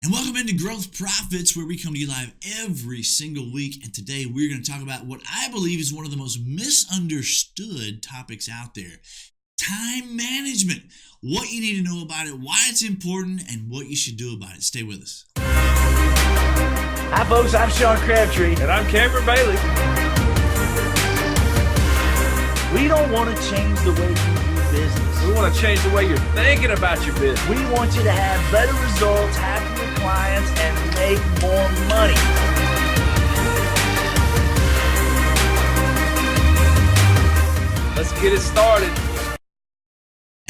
And welcome into Growth Profits, where we come to you live every single week. And today we're going to talk about what I believe is one of the most misunderstood topics out there. Time management. What you need to know about it, why it's important, and what you should do about it. Stay with us. Hi folks, I'm Sean Crabtree. And I'm Cameron Bailey. We don't want to change the way you do business. We want to change the way you're thinking about your business. We want you to have better results, happier clients, and make more money. Let's get it started.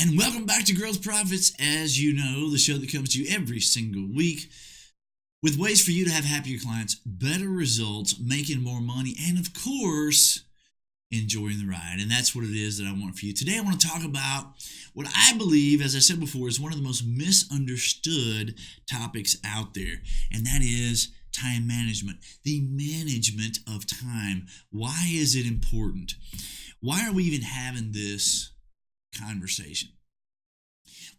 And welcome back to Growth Profits. As you know, the show that comes to you every single week with ways for you to have happier clients, better results, making more money, and of course, enjoying the ride. And that's what it is that I want for you. Today I want to talk about what I believe, as I said before, is one of the most misunderstood topics out there. And that is time management. The management of time. Why is it important? Why are we even having this conversation?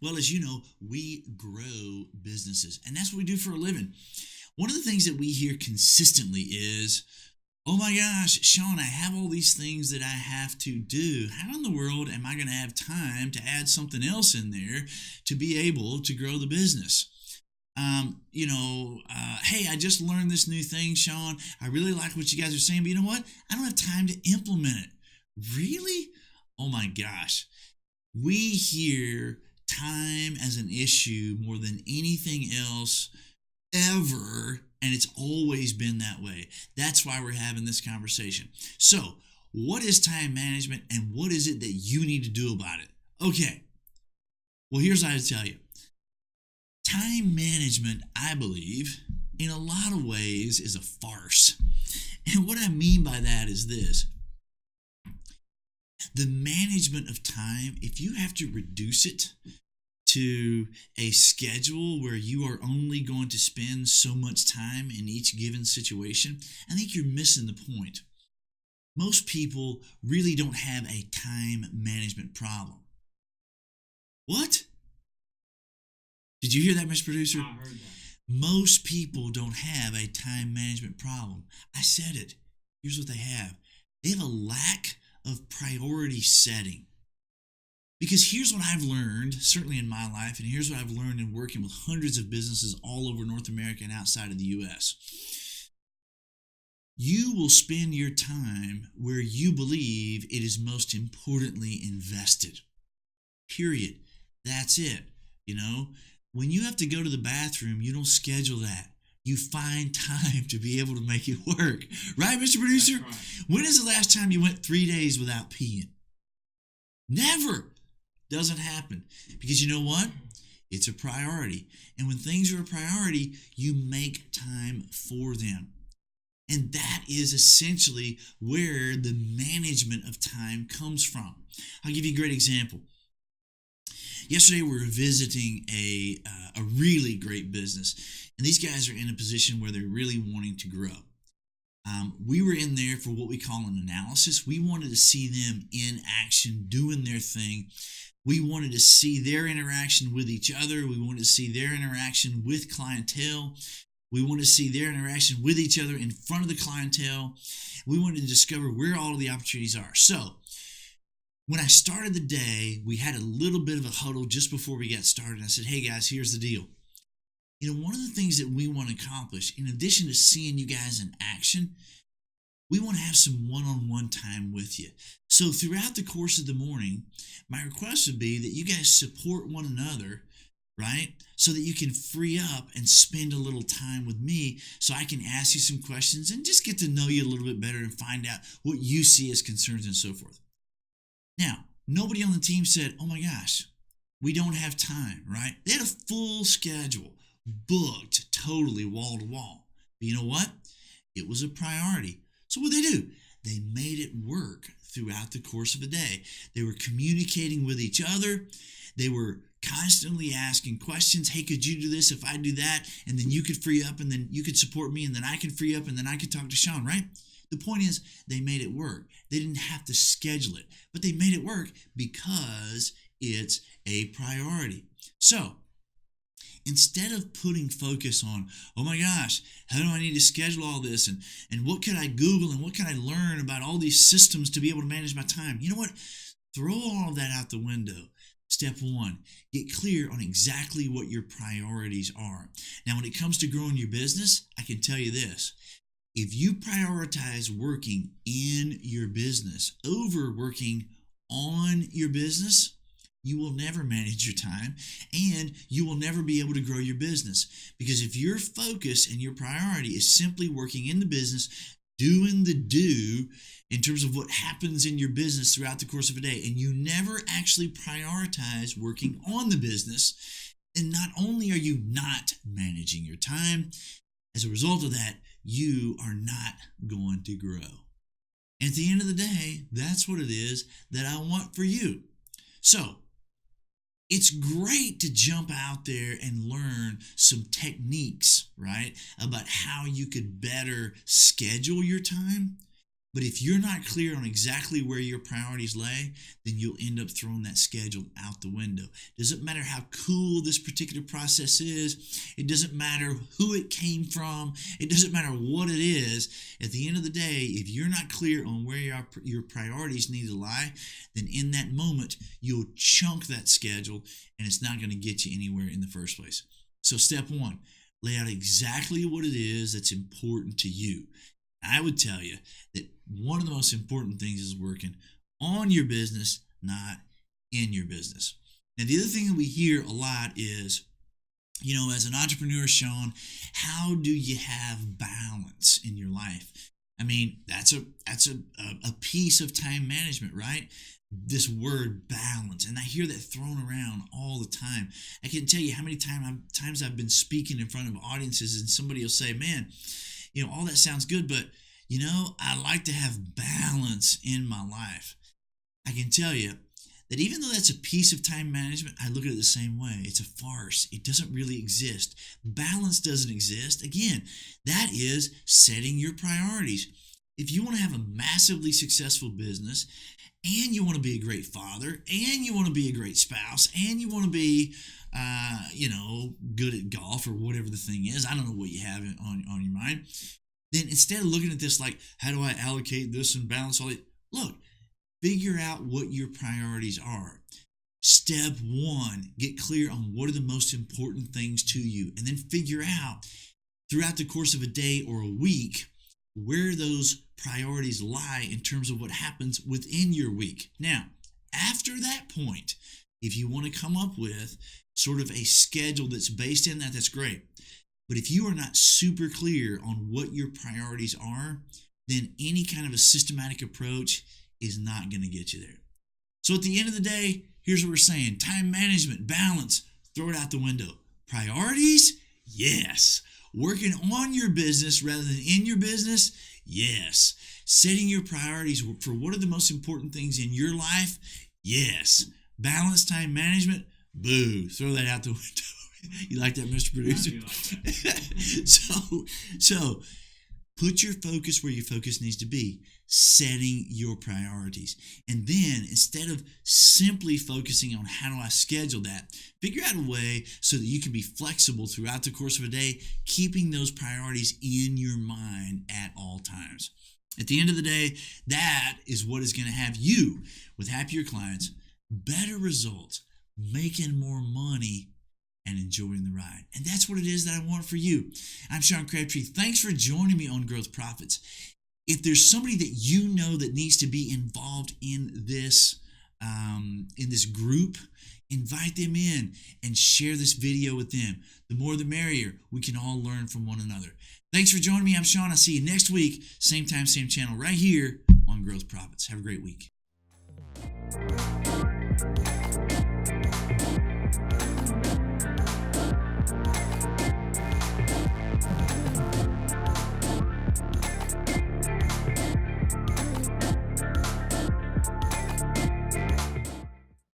Well, as you know, we grow businesses, and that's what we do for a living. One of the things that we hear consistently is, oh my gosh, Sean, I have all these things that I have to do. How in the world am I going to have time to add something else in there to be able to grow the business? Hey, I just learned this new thing, Sean. I really like what you guys are saying, but you know what? I don't have time to implement it. Really? Oh my gosh. We hear time as an issue more than anything else ever, and it's always been that way. That's why we're having this conversation. So, what is time management, and what is it that you need to do about it? Okay, well, here's what I tell you. Time management, I believe, in a lot of ways is a farce. And what I mean by that is this. The management of time, if you have to reduce it to a schedule where you are only going to spend so much time in each given situation, I think you're missing the point. Most people really don't have a time management problem. What? Did you hear that, Mr. Producer? I heard that. Most people don't have a time management problem. I said it. Here's what they have. They have a lack of priority setting. Because here's what I've learned, certainly in my life, and here's what I've learned in working with hundreds of businesses all over North America and outside of the U.S. You will spend your time where you believe it is most importantly invested. Period. That's it. When you have to go to the bathroom, you don't schedule that. You find time to be able to make it work. Right, Mr. Producer? That's right. When is the last time you went 3 days without peeing? Never. Doesn't happen. Because you know what? It's a priority. And when things are a priority, you make time for them. And that is essentially where the management of time comes from. I'll give you a great example. Yesterday we were visiting a really great business, and these guys are in a position where they're really wanting to grow. We were in there for what we call an analysis. We wanted to see them in action, doing their thing. We wanted to see their interaction with each other. We wanted to see their interaction with clientele. We wanted to see their interaction with each other in front of the clientele. We wanted to discover where all of the opportunities are. So, when I started the day, we had a little bit of a huddle just before we got started. I said, hey guys, here's the deal. One of the things that we want to accomplish, in addition to seeing you guys in action, we want to have some one-on-one time with you. So throughout the course of the morning, my request would be that you guys support one another, right? So that you can free up and spend a little time with me so I can ask you some questions and just get to know you a little bit better and find out what you see as concerns and so forth. Now, nobody on the team said, oh my gosh, we don't have time, right? They had a full schedule, booked totally wall to wall. But you know what? It was a priority. So what did they do? They made it work throughout the course of a day. They were communicating with each other. They were constantly asking questions. Hey, could you do this if I do that? And then you could free up, and then you could support me, and then I can free up, and then I could talk to Sean, right? The point is, they made it work. They didn't have to schedule it, but they made it work because it's a priority. So, instead of putting focus on, oh my gosh, how do I need to schedule all this? And what can I Google and what can I learn about all these systems to be able to manage my time? You know what? Throw all of that out the window. Step one, get clear on exactly what your priorities are. Now, when it comes to growing your business, I can tell you this. If you prioritize working in your business over working on your business, you will never manage your time and you will never be able to grow your business. Because if your focus and your priority is simply working in the business, doing the do in terms of what happens in your business throughout the course of a day, and you never actually prioritize working on the business, and not only are you not managing your time, as a result of that, you are not going to grow. And at the end of the day, that's what it is that I want for you. So, it's great to jump out there and learn some techniques, right, about how you could better schedule your time. But if you're not clear on exactly where your priorities lay, then you'll end up throwing that schedule out the window. It doesn't matter how cool this particular process is. It doesn't matter who it came from. It doesn't matter what it is. At the end of the day, if you're not clear on where your priorities need to lie, then in that moment, you'll chunk that schedule and it's not going to get you anywhere in the first place. So step one, lay out exactly what it is that's important to you. I would tell you that one of the most important things is working on your business, not in your business. Now, the other thing that we hear a lot is, as an entrepreneur, Sean, how do you have balance in your life? I mean, that's a piece of time management, right? This word balance, and I hear that thrown around all the time. I can tell you how many times I've been speaking in front of audiences, and somebody will say, "Man, all that sounds good, but I like to have balance in my life." I can tell you that even though that's a piece of time management, I look at it the same way. It's a farce. It doesn't really exist. Balance doesn't exist. Again, that is setting your priorities. If you want to have a massively successful business, and you want to be a great father, and you want to be a great spouse, and you want to be, good at golf or whatever the thing is, I don't know what you have on your mind, then instead of looking at this like, how do I allocate this and balance all it? Look, figure out what your priorities are. Step one, get clear on what are the most important things to you, and then figure out throughout the course of a day or a week where those priorities lie in terms of what happens within your week. Now, after that point, if you want to come up with sort of a schedule that's based in that, that's great. But if you are not super clear on what your priorities are, then any kind of a systematic approach is not going to get you there. So at the end of the day, here's what we're saying. Time management, balance, throw it out the window. Priorities? Yes. Working on your business rather than in your business? Yes. Setting your priorities for what are the most important things in your life? Yes. Balance, time management? Boo. Throw that out the window. You like that, Mr. Producer? So put your focus where your focus needs to be, setting your priorities. And then instead of simply focusing on how do I schedule that, figure out a way so that you can be flexible throughout the course of a day, keeping those priorities in your mind at all times. At the end of the day, that is what is going to have you with happier clients, better results, making more money, and enjoying the ride. And that's what it is that I want for you. I'm Sean Crabtree. Thanks for joining me on Growth Profits. If there's somebody that you know that needs to be involved in this group, invite them in and share this video with them. The more the merrier. We can all learn from one another. Thanks for joining me. I'm Sean. I'll see you next week. Same time, same channel, right here on Growth Profits. Have a great week.